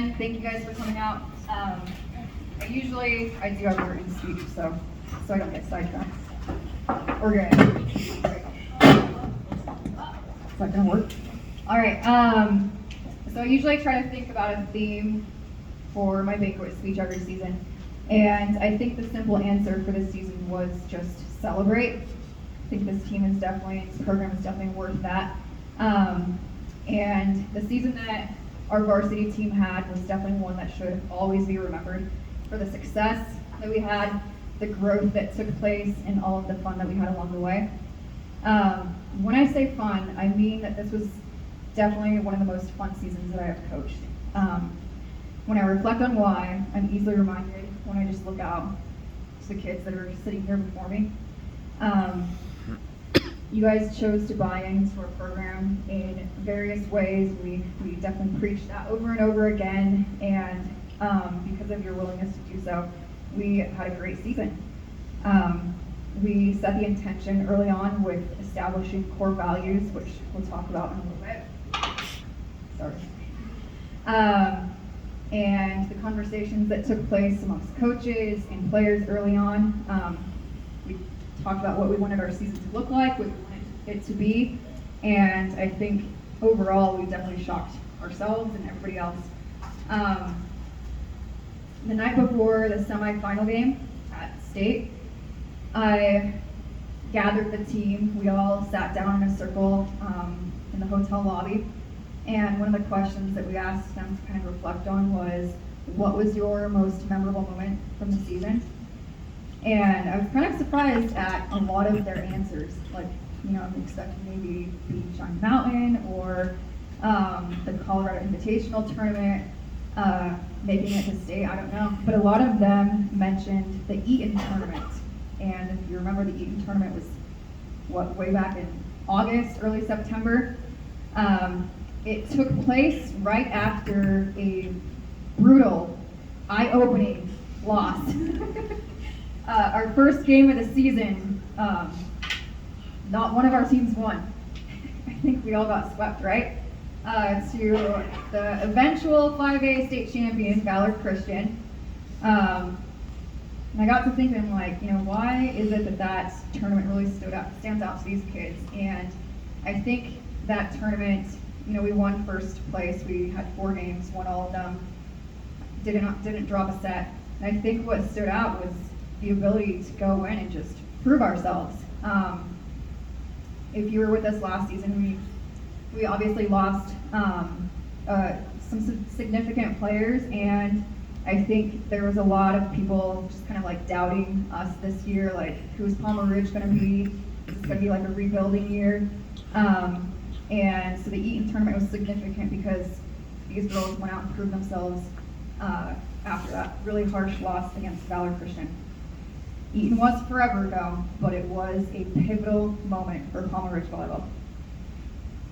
again, thank you guys for coming out. I do have a written speech, so I don't get sidetracked. We're good. Is that gonna work? All right. So I usually try to think about a theme for my banquet speech every season, and I think the simple answer for this season was just celebrate. I think this program is definitely worth that. And the season that our varsity team had was definitely one that should always be remembered for the success that we had, the growth that took place, and all of the fun that we had along the way. When I say fun, I mean that this was definitely one of the most fun seasons that I have coached. When I reflect on why, I'm easily reminded when I just look out to the kids that are sitting here before me. You guys chose to buy into our program in various ways. We definitely preached that over and over again, and because of your willingness to do so, we had a great season. We set the intention early on with establishing core values, which we'll talk about in a little bit. Sorry. And the conversations that took place amongst coaches and players early on. We talked about what we wanted our season to look like, what we wanted it to be, and I think overall we definitely shocked ourselves and everybody else. The night before the semifinal game at state, I gathered the team. We all sat down in a circle in the hotel lobby, and one of the questions that we asked them to kind of reflect on was, what was your most memorable moment from the season? And I was kind of surprised at a lot of their answers. Like, I'm expecting maybe being Shine Mountain or the Colorado Invitational Tournament, making it to state, I don't know. But a lot of them mentioned the Eaton Tournament. And if you remember, the Eaton Tournament was, way back in August, early September. It took place right after a brutal, eye-opening loss. Our first game of the season, not one of our teams won. I think we all got swept, right? To the eventual 5A state champion, Valor Christian. And I got to thinking, why is it that tournament really stands out to these kids? And I think that tournament, we won first place. We had 4 games, won all of them. Didn't drop a set. And I think what stood out was the ability to go in and just prove ourselves. If you were with us last season, we obviously lost some significant players, and I think there was a lot of people just kind of doubting us this year, who's Palmer Ridge going to be? Is this going to be a rebuilding year? And so the Eaton tournament was significant because these girls went out and proved themselves after that really harsh loss against Valor Christian. Eaton was forever ago, but it was a pivotal moment for Palmer Ridge Volleyball.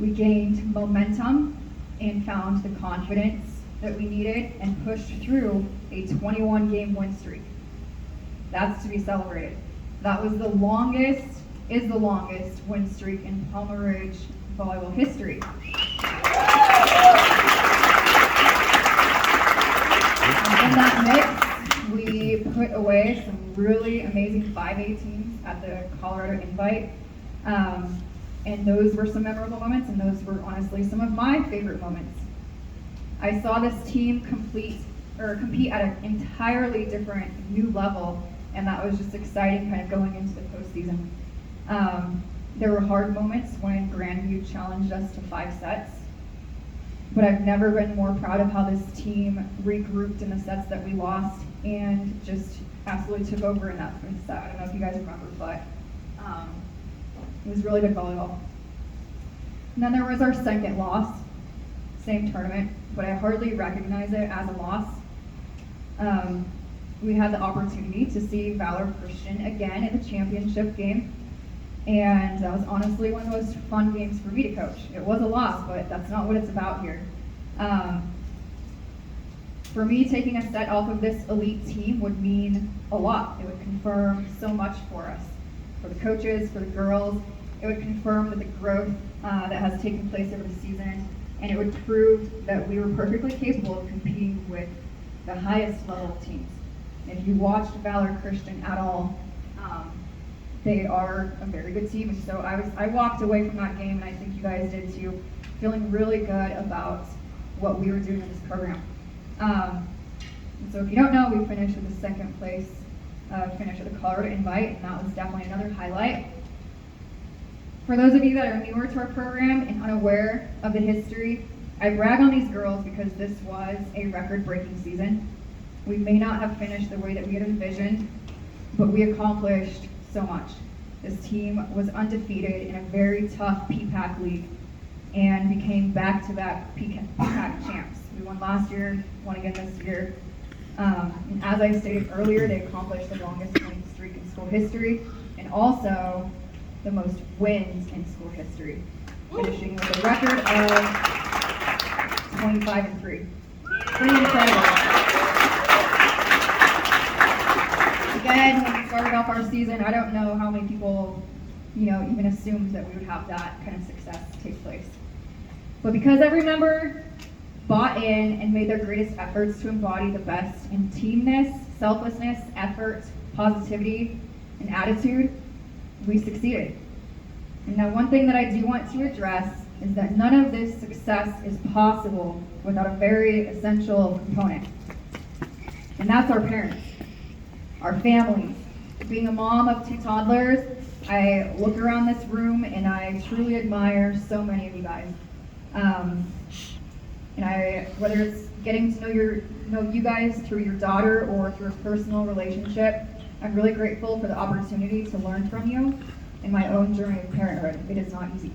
We gained momentum and found the confidence that we needed and pushed through a 21-game win streak. That's to be celebrated. That was is the longest win streak in Palmer Ridge volleyball history. In that mix, we put away some really amazing 5A teams at the Colorado Invite. And those were some memorable moments, and those were honestly some of my favorite moments. I saw this team compete at an entirely different new level, and that was just exciting kind of going into the postseason. There were hard moments when Grandview challenged us to 5 sets, but I've never been more proud of how this team regrouped in the sets that we lost and just absolutely took over in that 5th set. I don't know if you guys remember, but it was really good volleyball. And then there was our second loss, same tournament, but I hardly recognize it as a loss. We had the opportunity to see Valor Christian again in the championship game, and that was honestly one of the most fun games for me to coach. It was a loss, but that's not what it's about here. For me, taking a set off of this elite team would mean a lot. It would confirm so much for us, for the coaches, for the girls. It would confirm that the growth that has taken place over the season and it would prove that we were perfectly capable of competing with the highest level teams. If you watched Valor Christian at all, they are a very good team, and so I walked away from that game, and I think you guys did too, feeling really good about what we were doing in this program. And so if you don't know, we finished with the second place finish at the Colorado Invite, and that was definitely another highlight. For those of you that are newer to our program and unaware of the history, I brag on these girls because this was a record-breaking season. We may not have finished the way that we had envisioned, but we accomplished so much. This team was undefeated in a very tough PPAC league and became back-to-back PPAC champs. We won last year, won again this year. And as I stated earlier, they accomplished the longest winning streak in school history and also the most wins in school history, finishing with a record of 25-3. Pretty incredible. Again, when we started off our season, I don't know how many people, even assumed that we would have that kind of success take place. But because every member bought in and made their greatest efforts to embody the best in teamness, selflessness, effort, positivity, and attitude, we succeeded. And now one thing that I do want to address is that none of this success is possible without a very essential component. And that's our parents. Our families. Being a mom of 2 toddlers, I look around this room and I truly admire so many of you guys. Whether it's getting to know you guys through your daughter or through a personal relationship, I'm really grateful for the opportunity to learn from you in my own journey of parenthood. It is not easy,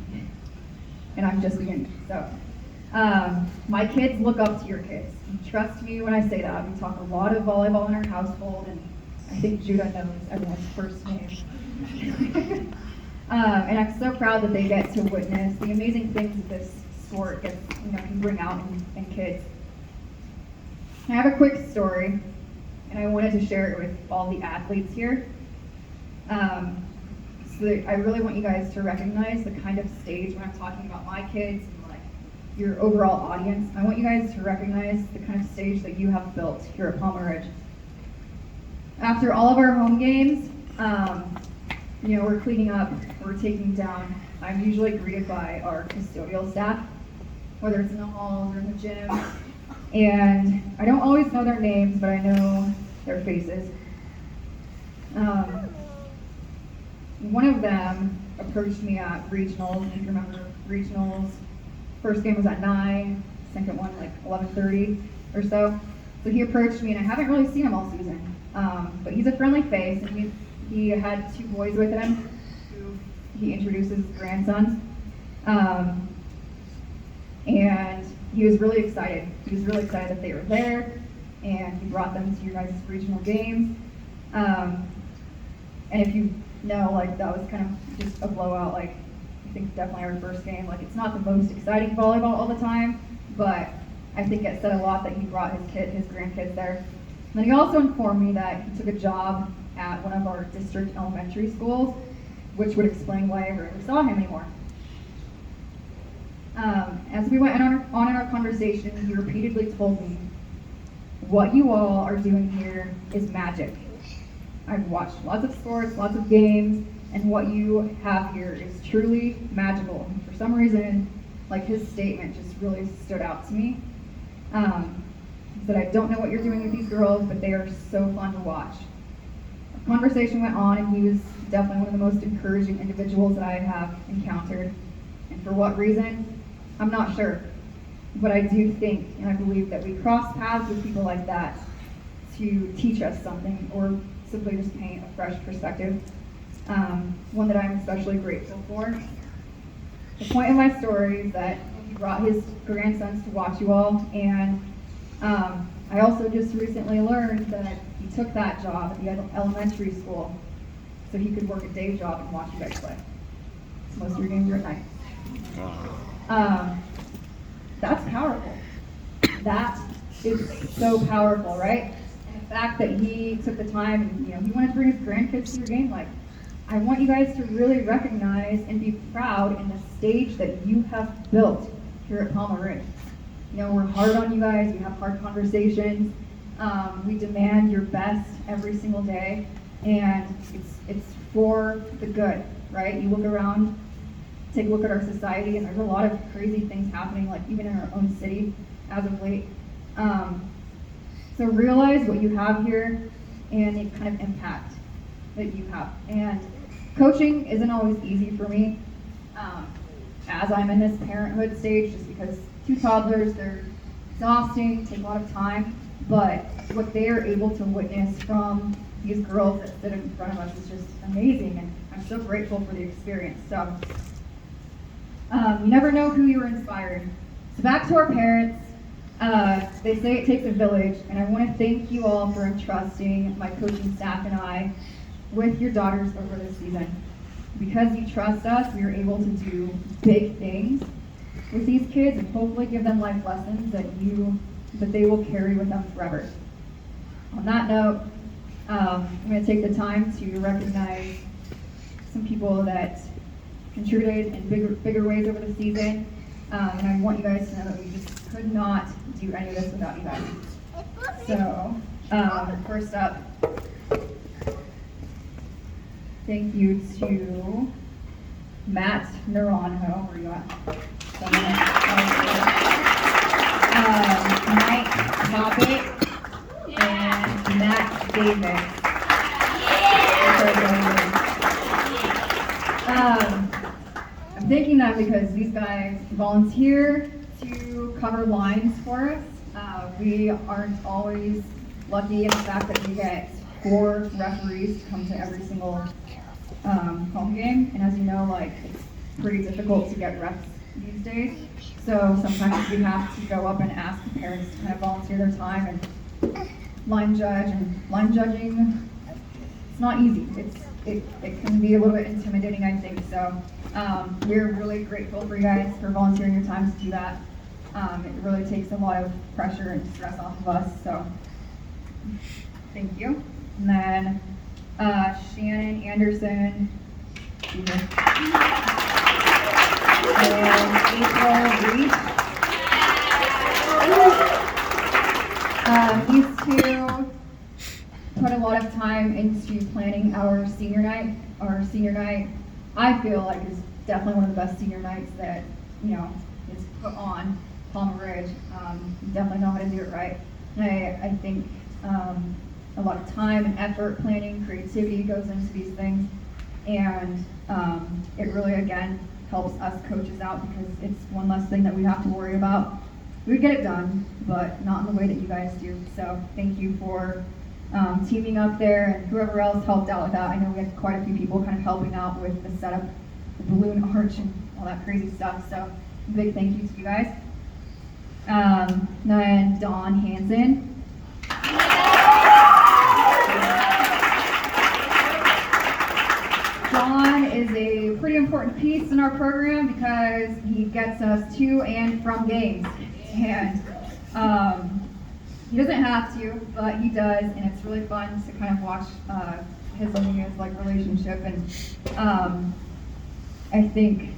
and I'm just beginning. So, my kids look up to your kids. And trust me when I say that. We talk a lot of volleyball in our household, and I think Judah knows everyone's first name. And I'm so proud that they get to witness the amazing things that this sport can bring out in kids. I have a quick story, and I wanted to share it with all the athletes here. So I really want you guys to recognize the kind of stage when I'm talking about my kids and like your overall audience. I want you guys to recognize the kind of stage that you have built here at Palmer Ridge. After all of our home games, we're cleaning up, we're taking down. I'm usually greeted by our custodial staff, whether it's in the halls or in the gym. And I don't always know their names, but I know their faces. One of them approached me at regionals, if you remember regionals. First game was at 9, second one like 11:30 or so. So he approached me, and I haven't really seen him all season. But he's a friendly face, and he had 2 boys with him who he introduced as grandsons. And he was really excited. He was really excited that they were there, and he brought them to your guys' regional games. And if you know, that was kind of just a blowout. I think definitely our first game. It's not the most exciting volleyball all the time, but I think it said a lot that he brought his grandkids there. And then he also informed me that he took a job at one of our district elementary schools, which would explain why I rarely saw him anymore. As we went on in our conversation, he repeatedly told me, "What you all are doing here is magic. I've watched lots of sports, lots of games, and what you have here is truly magical." And for some reason, his statement just really stood out to me. He said, "I don't know what you're doing with these girls, but they are so fun to watch." Our conversation went on, and he was definitely one of the most encouraging individuals that I have encountered. And for what reason? I'm not sure. But I do think, and I believe that we cross paths with people like that to teach us something, or simply just paint a fresh perspective, one that I'm especially grateful for. The point of my story is that he brought his grandsons to watch you all, and I also just recently learned that he took that job at the elementary school so he could work a day job and watch you guys play. So most of your games are at night. That's powerful. That is so powerful, right? And the fact that he took the time and he wanted to bring his grandkids to your game, I want you guys to really recognize and be proud in the stage that you have built here at Palmer Ridge. You know, we're hard on you guys, we have hard conversations, we demand your best every single day, and it's for the good, right? You look around, take a look at our society, and there's a lot of crazy things happening, like even in our own city as of late. So realize what you have here and the kind of impact that you have. And coaching isn't always easy for me, as I'm in this parenthood stage, just because 2 toddlers, they're exhausting, take a lot of time, but what they are able to witness from these girls that sit in front of us is just amazing, and I'm so grateful for the experience. So, you never know who you were inspiring. So back to our parents, they say it takes a village, and I want to thank you all for entrusting my coaching staff and I with your daughters over this season. Because you trust us, we are able to do big things with these kids and hopefully give them life lessons that they will carry with them forever. On that note, I'm going to take the time to recognize some people that contributed in bigger ways over the season, and I want you guys to know that we just could not do any of this without you guys. So, first up, thank you to Matt Naranjo. Where are you at? Mike Topic and Matt Davis. I'm thinking that because these guys volunteer to cover lines for us. We aren't always lucky in the fact that we get 4 referees to come to every single home game, and as you know, like, it's pretty difficult to get refs these days. So sometimes we have to go up and ask the parents to kind of volunteer their time and line judge. And line judging, it's not easy. It can be a little bit intimidating, I think. So we're really grateful for you guys for volunteering your time to do that. It really takes a lot of pressure and stress off of us. So thank you. And then Shannon Anderson, and April Reed. These 2 put a lot of time into planning our senior night. Our senior night, I feel like, is definitely one of the best senior nights that, you know, is put on Palmer Ridge. You definitely know how to do it right. And I think a lot of time and effort, planning, creativity goes into these things, and it really, again, helps us coaches out because it's one less thing that we have to worry about. We get it done, but not in the way that you guys do. So thank you for teaming up there, and whoever else helped out with that. I know we had quite a few people kind of helping out with the setup, the balloon arch, and all that crazy stuff. So big thank you to you guys. Then Dawn Hansen. Dawn is a pretty important piece in our program because he gets us to and from games. And he doesn't have to, but he does, and it's really fun to kind of watch his and Leah's like relationship. And I think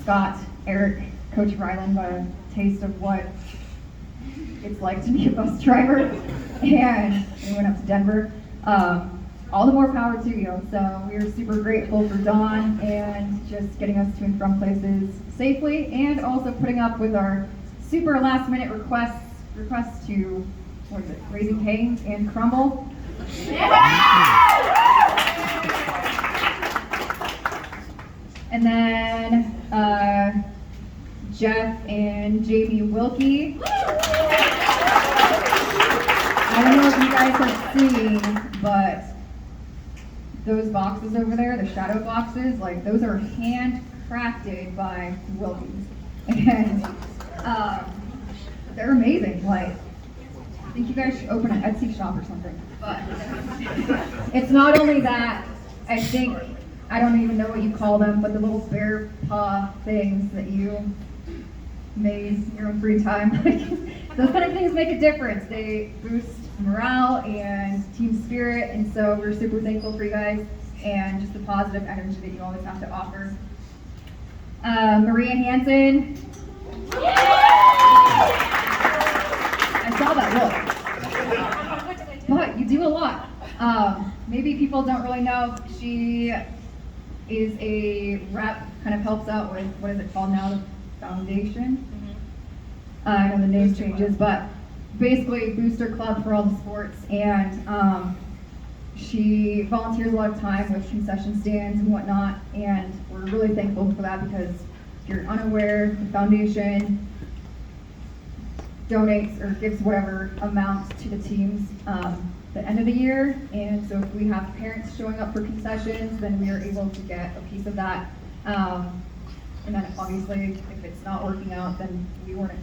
Scott, Eric, Coach Ryland got a taste of what it's like to be a bus driver, and we went up to Denver. All the more power to you. So we are super grateful for Dawn and just getting us to and from places safely, and also putting up with our super last minute requests to, what is it, Raising Cane's and Crumble. And then Jeff and Jamie Wilkie. I don't know if you guys have seen, but those boxes over there, the shadow boxes, like, those are handcrafted by Wilkie's. And they're amazing. Like, I think you guys should open an Etsy shop or something. But it's not only that, I think, I don't even know what you call them, but the little bear paw things that you made in your own free time. Those kind of things make a difference. They boost morale and team spirit, and so we're super thankful for you guys and just the positive energy that you always have to offer. Maria Hansen. I saw that look. But you do a lot. Maybe people don't really know. She is a rep, kind of helps out with, what is it called now, the foundation? I know the name changes, but basically booster club for all the sports, and she volunteers a lot of time with concession stands and whatnot, and we're really thankful for that because if you're unaware, the foundation donates or gives whatever amount to the teams the end of the year, and so if we have parents showing up for concessions, then we are able to get a piece of that. And then obviously, if it's not working out, then we weren't